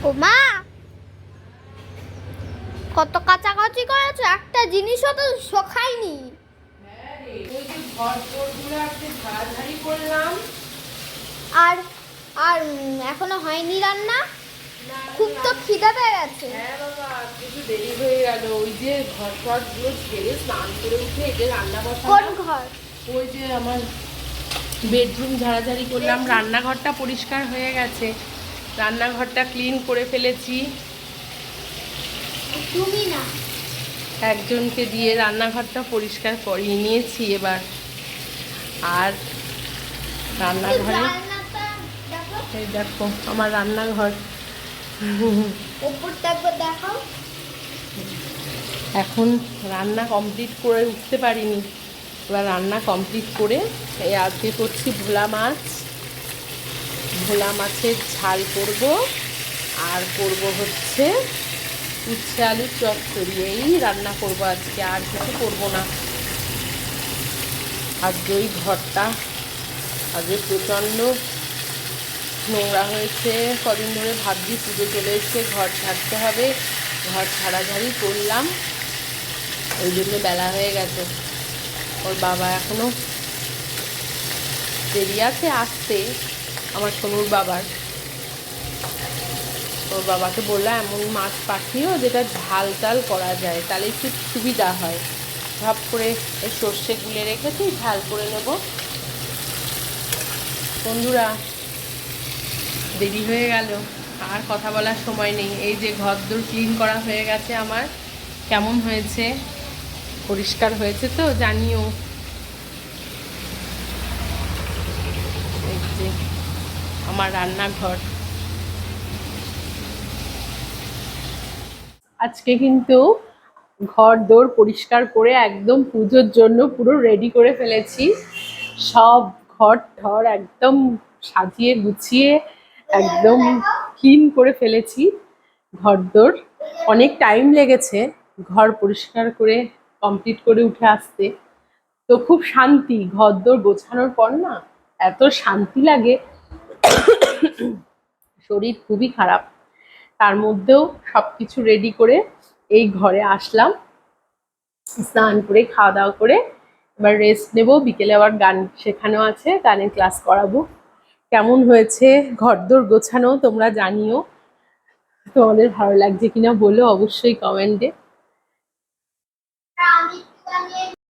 ও মা, কত কাচাকাচি করেছো, একটা জিনিসও তো শোখায়নি। হ্যাঁ রে, ওই যে ঘর দোরগুলো আজকে ঝাড়াঝাড়ি করলাম। আর আর এখনো হয়নি রান্না? না, খুব তো খিদে পেয়ে গেছে। হ্যাঁ বাবা, একটু দেরি হয়ে গেল। ওই যে ঘর টরগুলো ঝেড়ে স্নান করে উঠে এই যে রান্না কোন বসালাম। ঘর? ওই যে আমার বেডরুম ঝাড়াঝাড়ি করলাম, রান্নাঘরটা পরিষ্কার হয়ে গেছে, রান্নাঘরটা ক্লিন করে ফেলেছি। তুমি না, একজনকে দিয়ে রান্নাঘরটা পরিষ্কার করিয়ে নিয়েছি এবার। আর রান্নাঘরে জানলাটা দেখো, এই দেখো আমার রান্নাঘর। উপরটা একবার দেখাও। এখন রান্না কমপ্লিট করে উঠতে পারিনি, এবার রান্না কমপ্লিট করে এই আজকে করছি ভোলা মাছ। ভোলা মাছের ঝাল করব, আর করব হচ্ছে উচ্ছে আলুর চচ্চড়ি। এই রান্না করব আজকে, আর কিছু করব না। আজকে ওই ঘরটা আজকে প্রচণ্ড নোংরা হয়েছে। কদিন ধরে ভাবছি পুজো চলে এসছে, ঘর ঝাড়তে হবে, ঘর ঝাড়াঝাড়ি করলাম, ওই জন্য বেলা হয়ে গেছে। ওর বাবা এখনো দেরি আছে আসতে, আমার সোনুর বাবার। ওর বাবাকে বললাম এমন মাছ পাঠিও যেটা ঝাল টাল করা যায়, তাহলে একটু সুবিধা হয়। ভাব করে এই সর্ষে গুলে রেখেছি, ঝাল করে নেব। বন্ধুরা, দেরি হয়ে গেল, আর কথা বলার সময় নেই। এই যে ঘরদোর ক্লিন করা হয়ে গেছে আমার। কেমন হয়েছে, পরিষ্কার হয়েছে তো জানিও। এই যে আমার রান্নাঘর। আজকে কিন্তু ঘর দোর পরিষ্কার করে একদম পুজোর জন্য পুরো রেডি করে ফেলেছি। সব ঘর ঠর একদম সাজিয়ে গুছিয়ে একদম ক্লিন করে ফেলেছি। ঘর দোর অনেক টাইম লেগেছে ঘর পরিষ্কার করে কমপ্লিট করে উঠে আসতে। তো খুব শান্তি, ঘর দোর গোছানোর পর না এত শান্তি লাগে, শরীর খুবই খারাপ। তার মধ্যেও সবকিছু রেডি করে এই ঘরে আসলাম, স্নান করে খাওয়া দাওয়া করে এবার রেস্ট নেব। বিকেলে আবার গান শেখানো আছে, গানের ক্লাস করাবো। কেমন হয়েছে ঘরদোর গোছানো তোমরা জানিও, তোমাদের ভালো লাগছে কিনা বলো অবশ্যই কমেন্টে।